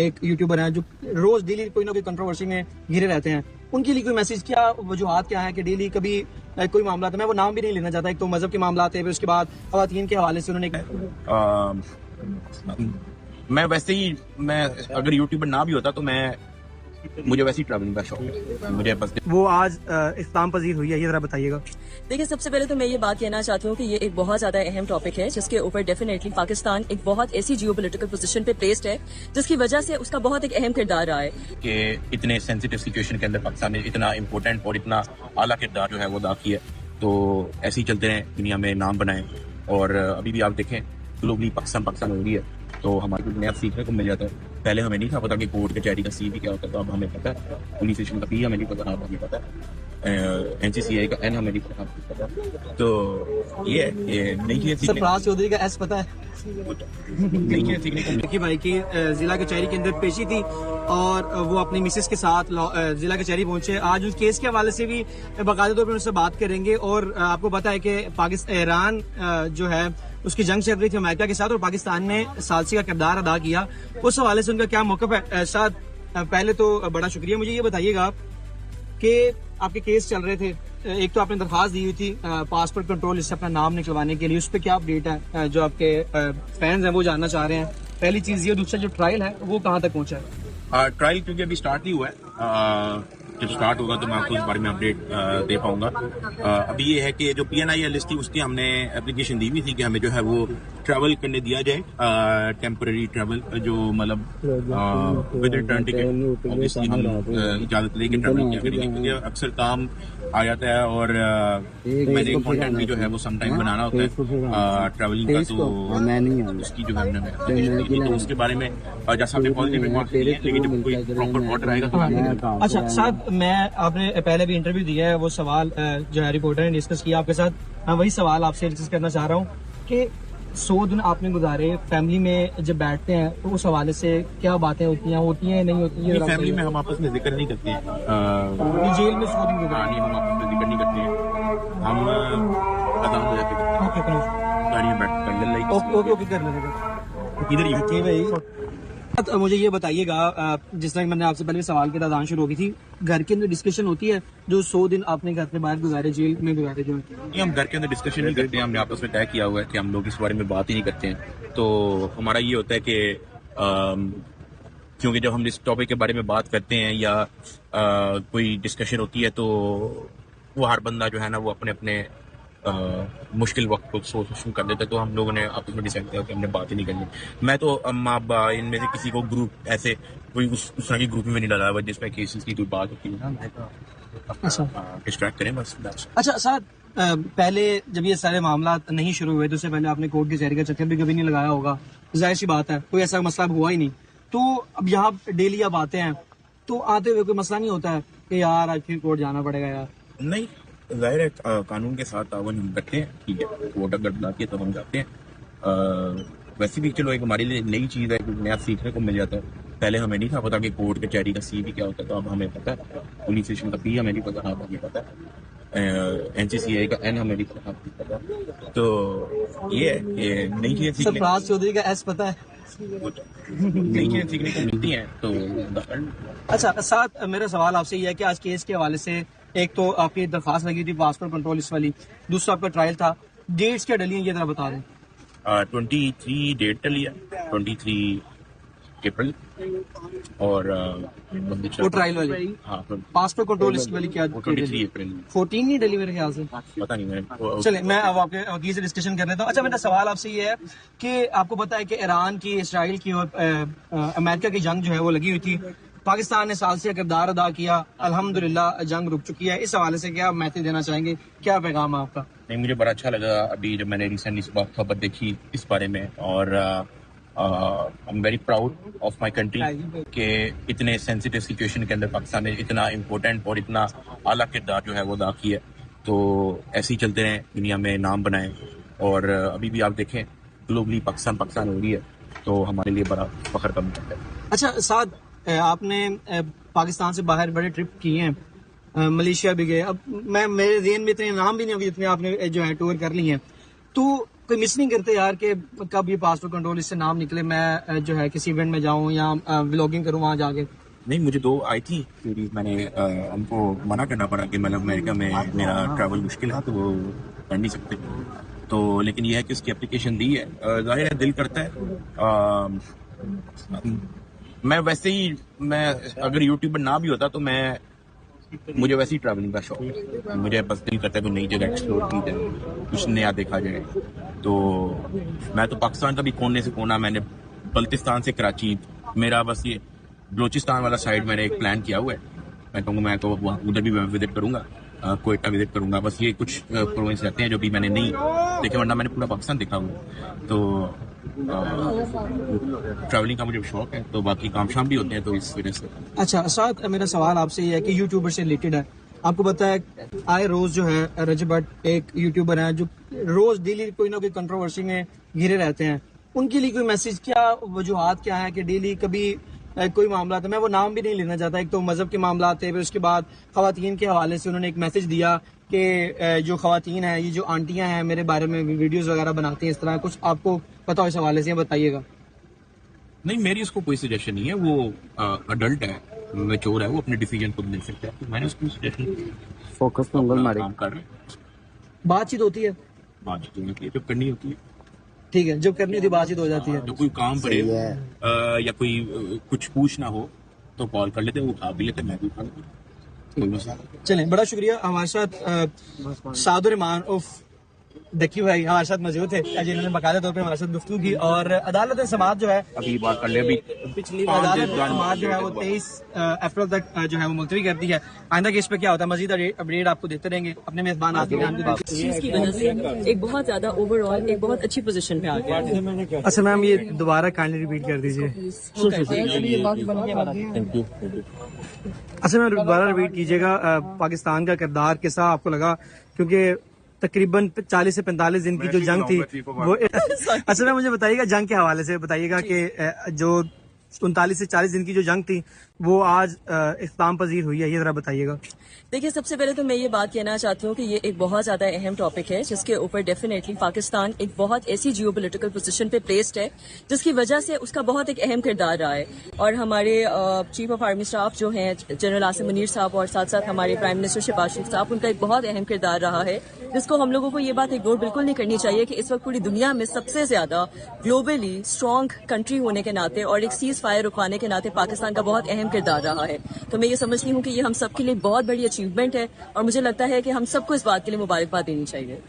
एक यूट्यूबर हैं जो रोज डेली कोई ना कोई कंट्रोवर्सी में घिरे रहते हैं, उनके लिए कोई मैसेज क्या वजूहात क्या है कि डेली कभी कोई मामला था, मैं वो नाम भी नहीं लेना चाहता, एक तो मजहब के मामला थे, फिर उसके बाद खवातीन के हवाले से उन्होंने मैं वैसे ही मैं अगर यूट्यूबर ना भी होता तो मुझे वैसे ही ट्रैवलिंग का शौक है मुझे बस। वो आज इस्लाम पजीर हुई है, ये जरा बताइएगा। देखिए, सबसे पहले तो मैं ये बात कहना चाहती हूँ कि ये एक बहुत ज्यादा अहम टॉपिक है जिसके ऊपर डेफिनेटली पाकिस्तान एक बहुत ऐसी जियोपॉलिटिकल पोजीशन पे प्लेस्ड है जिसकी वजह से उसका बहुत एक अहम किरदार रहा है कि इतने सेंसिटिव सिचुएशन के अंदर पाकिस्तान ने इतना इम्पोर्टेंट और इतना आला किरदार जो है वो अदा किया है। तो ऐसे ही चलते रहे, दुनिया में नाम बनाए और अभी भी आप देखें ग्लोबली पाकिस्तान हो रही है तो हमारे को नया सीखने को मिल जाता है। पहले हमें नहीं था पता कि कोर्ट कचहरी का सी भी क्या होता है, तो अब हमें पता है। पुलिस स्टेशन का पी हमें नहीं पता, अब हमें पता है। NCCI का N हमें नहीं पता। तो ये नई चीज़ सरफराज चौधरी का एस पता है, नई चीज़ सीखने को। देखिए भाई की जिला कचहरी के अंदर पेशी थी और वो अपनी मिसेस के साथ जिला कचहरी पहुंचे। आज उस केस के हवाले से भी बाकायदा तौर पर उनसे बात करेंगे और आपको पता है कि पाकिस्तान ईरान जो है उसकी जंग चल रही थी अमेरिका के साथ और पाकिस्तान ने सालसी का किरदार अदा किया, उस हवाले से उनका क्या मौक़िफ़ है। साथ पहले तो बड़ा शुक्रिया, मुझे ये बताइएगा कि आपके केस चल रहे थे, एक तो आपने दरख्वास्त दी हुई थी पासपोर्ट कंट्रोल इससे अपना नाम निकलवाने के लिए, उस पर क्या अपडेट है? जो आपके फैंस हैं वो जानना चाह रहे हैं, पहली चीज ये। दूसरा जो ट्रायल है वो कहाँ तक पहुंचा है? ट्रायल क्योंकि अभी स्टार्ट नहीं हुआ है, जब स्टार्ट होगा तो मैं आपको इस बारे में अपडेट दे पाऊंगा। अभी ये है कि जो PNI लिस्ट थी उसकी हमने एप्लीकेशन दी हुई थी कि हमें जो है वो ट्रैवल करने दिया जाए, टेम्पररी ट्रैवल, जो मतलब विद रिटर्न टिकट। ऑब्वियसली हम इजाजत लेके ट्रैवल किया करेंगे क्योंकि अक्सर काम आ जाता है और मैंने कंटेंट भी जो है वो सम टाइम बनाना होता है ट्रैवलिंग का, तो उसकी जो है हमने एप्लीकेशन दी थी। तो उसके बारे में जैसा आपने पॉजिटिव रिमार्क्स दिए, लेकिन जब कोई प्रॉपर ऑर्डर आएगा तो अच्छा साहब, मैं आपने पहले भी इंटरव्यू दिया है, वो सवाल जो है रिपोर्टर ने डिस्कस किया आपके साथ, मैं वही सवाल आपसे डिस्कस करना चाह रहा हूँ कि 100 दिन आपने गुजारे फैमिली में, जब बैठते हैं तो उस हवाले से क्या बातें होती हैं नहीं होती है? फैमिली में हम आपस में जिक्र नहीं करते हैं, जेल में 100 दिन गुजारे हम आपस में जिक्र नहीं करते हैं, हम खत्म हो जाते हैं, गाड़ी में बैठ कर ले ओके कर लेंगे इधर ही भाई। मुझे ये बताइएगा, जिस तरह मैंने आपसे पहले सवाल की आदान शुरू होगी थी, घर के अंदर डिस्कशन होती है जो 100 दिन आपने घर के बाहर गुजारे, जेल में गुजारे जो है? हम घर के अंदर डिस्कशन नहीं करते हैं, हमने आपस में तय किया हुआ है कि हम लोग इस बारे में बात ही नहीं करते हैं। तो हमारा ये होता है कि क्योंकि जब हम इस टॉपिक के बारे में बात करते हैं या कोई डिस्कशन होती है तो वो हर बंदा जो है ना वो अपने अपने मुश्किल वक्त को सोच कर देते, तो हम लोगों ने आपस में डिसाइड किया कि हमने बात ही नहीं करनी। मैं तो अम्मा अब्बा इनमें से किसी को ग्रुप ऐसे कोई उस तरह की ग्रुप में नहीं डाला हुआ जिसमें केसेस की कोई बात होती है ना, डिस्ट्रैक्ट करें बस। अच्छा सर, पहले जब ये सारे मामला नहीं शुरू हुए तो उससे पहले आपने कोर्ट कचहरी का चक्कर भी कभी नहीं लगाया होगा, जाहिर सी बात है, कोई ऐसा मसला हुआ ही नहीं। तो अब यहाँ डेली आप आते हैं तो आते हुए कोई मसला नहीं होता है कि यार आज फिर कोर्ट जाना पड़ेगा यार? नहीं, जाहिर है कानून के साथ तावन हम करते हैं, ठीक है, कोर्ट अगर बुलाती है तो हम जाते हैं। वैसे भी चलो एक हमारे लिए नई चीज़ है, नया सीखने को मिल जाता है। पहले हमें नहीं था पता कि कोर्ट कचहरी का सी भी क्या होता है, तो अब हमें पता है। पुलिस स्टेशन का पी हमें नहीं पता, अब हमें पता है। NCCI का N हमें नहीं पता। तो ये नई चीज़ें सरफराज चौधरी का एस पता है, नई चीज़ें सीखने को मिलती हैं। तो अच्छा साथ मेरा सवाल आपसे ये है कि आज केस के हवाले से एक तो आपकी दरख्वास्त लगी थी पासपोर्ट कंट्रोल इस वाली, दूसरा आपका ट्रायल था, डेट्स क्या डली हैं ये जरा बता दें। 23 डेट डली है, 23 अप्रैल और वो ट्रायल वाली, हाँ, पासपोर्ट कंट्रोल लिस्ट वाली क्या 23 अप्रैल 14 नहीं डली मेरे ख्याल से, पता नहीं मैंने। चले मैं अब आपके वकील से डिस्कशन कर लेता हूँ। अच्छा, मेरा सवाल आपसे ये है कि आपको पता है कि ईरान की, इसराइल की और अमेरिका की जंग जो है वो लगी हुई थी, पाकिस्तान ने सालसी का किरदार अदा किया, अल्हम्दुलिल्लाह जंग रुक चुकी है। इस हवाले से क्या मैसेज देना चाहेंगे, क्या पैगाम है आपका? नहीं, मुझे बड़ा अच्छा लगा अभी जब मैंने रिसेंट इस बात खबर देखी इस बारे में, और I am very proud of my country कि इतने सेंसिटिव सिचुएशन के अंदर पाकिस्तान ने इतना इम्पोर्टेंट और इतना आला किरदार जो है वो अदा किया है। तो ऐसे ही चलते रहें, दुनिया में नाम बनाएं और अभी भी आप देखें ग्लोबली पाकिस्तान हो रही है, तो हमारे लिए बड़ा फख्र का मौका है। अच्छा साद, आपने पाकिस्तान से बाहर बड़े ट्रिप किए हैं, मलेशिया भी गए, अब मेरे ज़हन में इतने नाम भी नहीं होंगे जितने आपने जो है टूर कर लिए हैं, तो कोई मिस नहीं करते यार कि कब ये पासपोर्ट कंट्रोल इससे नाम निकले, मैं जो है किसी इवेंट में जाऊं या व्लॉगिंग करूं वहां जाके? नहीं, मुझे 2 आई थी क्वेरीज, मैंने उनको मना करना पड़ा कि मतलब अमेरिका में मेरा ट्रैवल मुश्किल है तो वो कर नहीं सकते। तो लेकिन ये है कि उसकी एप्लीकेशन दी है, जाहिर है दिल करता है। मैं वैसे ही, मैं अगर यूट्यूबर ना भी होता तो मुझे वैसे ही ट्रैवलिंग का शौक है, मुझे बस दिल करता है कोई नई जगह एक्सप्लोर की जाए, कुछ नया देखा जाए। तो मैं तो पाकिस्तान का भी कोने से कोना, मैंने बल्तिस्तान से कराची, मेरा बस ये बलोचिस्तान वाला साइड मैंने एक प्लान किया हुआ है। मैं कहूँगा मैं तो उधर भी विजिट करूंगा, कोयटा विजिट करूंगा। बस ये कुछ प्रोविंस रहते हैं जो भी मैंने नहीं देखे, वरना मैंने पूरा पाकिस्तान देखा हुआ है। तो ट्रैवलिंग का मुझे शौक है, तो बाकी काम शाम भी होते हैं तो इस वजह से। अच्छा साथ मेरा सवाल आपसे ये है कि यूट्यूबर से रिलेटेड है। आपको पता है आए रोज जो है रजब भट्ट एक यूट्यूबर है जो रोज डेली कोई ना कोई कंट्रोवर्सी में घिरे रहते हैं। उनके लिए कोई मैसेज, क्या वजूहात क्या है कि डेली कभी कोई मामला था, मैं वो नाम भी नहीं लेना चाहता, एक तो मजहब के मामला थे, फिर उसके बाद खवातीन के हवाले से उन्होंने एक मैसेज दिया कि जो खवातीन है, ये जो आंटियां हैं मेरे बारे में वीडियोस वगैरह बनाती हैं, इस तरह कुछ आपको पता हो इस हवाले से बताइएगा। नहीं, मेरी उसको कोई सजेशन नहीं है, वो अडल्ट है, मैच्योर है, वो अपने डिसीजन खुद ले सकता है, तो मैंने उसको सजेशन फोकस काम कर रहे हैं। बातचीत होती है, बातचीत होती है जब करनी होती है, ठीक है, जब करनी होती है बातचीत हो जाती है। जो कोई काम पड़े या कोई कुछ पूछना हो तो कॉल कर लेते, वो उठा भी लेते, मैं भी उठा लेता, कोई मसला नहीं। चलें, बड़ा शुक्रिया। हमारे साथ सादुर रहमान उर्फ दकी भाई हमारे साथ मौजूद थे, जिन्होंने बाकायदा तौर पर हमारे साथ गुफ्तगू की। और अदालत समाअत जो है अभी बात कर ले, अभी पिछली अदालत समाअत जो है वो 23 अप्रैल तक जो है वो मुलतवी कर दी है। आइंदा केस पे क्या होता है मजीद अपडेट आपको देते रहेंगे अपने मेजबान आदि इस चीज की वजह से एक बहुत ज्यादा ओवरऑल एक बहुत अच्छी पोजीशन पे आ गया है। अच्छा मैम, ये दोबारा काइंडली रिपीट कर दीजिए। अच्छा मैम, दोबारा रिपीट कीजिएगा, पाकिस्तान का किरदार कैसा आपको लगा? क्योंकि तकरीबन 40 से 45 दिन की जो जंग थी वो अच्छा मैम मुझे बताइएगा, जंग के हवाले से बताइएगा कि जो 39 से 40 दिन की जो जंग थी वो आज इख्तिताम पजीर हुई है, ये जरा बताइएगा। देखिए, सबसे पहले तो मैं ये बात कहना चाहती हूँ कि ये एक बहुत ज्यादा अहम टॉपिक है जिसके ऊपर डेफिनेटली पाकिस्तान एक बहुत ऐसी जियोपॉलिटिकल पोजीशन पे प्लेस्ड है जिसकी वजह से उसका बहुत एक अहम किरदार रहा है। और हमारे चीफ ऑफ आर्मी स्टाफ जो हैं जनरल आसिम मुनीर साहब और साथ साथ हमारे प्राइम मिनिस्टर शहबाज शरीफ साहब, उनका एक बहुत अहम किरदार रहा है जिसको हम लोगों को ये बात इग्नोर बिल्कुल नहीं करनी चाहिए कि इस वक्त पूरी दुनिया में सबसे ज्यादा ग्लोबली स्ट्रॉन्ग कंट्री होने के नाते और एक सीज फायर रुकवाने के नाते पाकिस्तान का बहुत अहम किरदार रहा है। तो मैं ये समझती हूँ कि ये हम सबके लिए बहुत बड़ी अचीवमेंट है और मुझे लगता है कि हम सबको इस बात के लिए मुबारकबाद देनी चाहिए।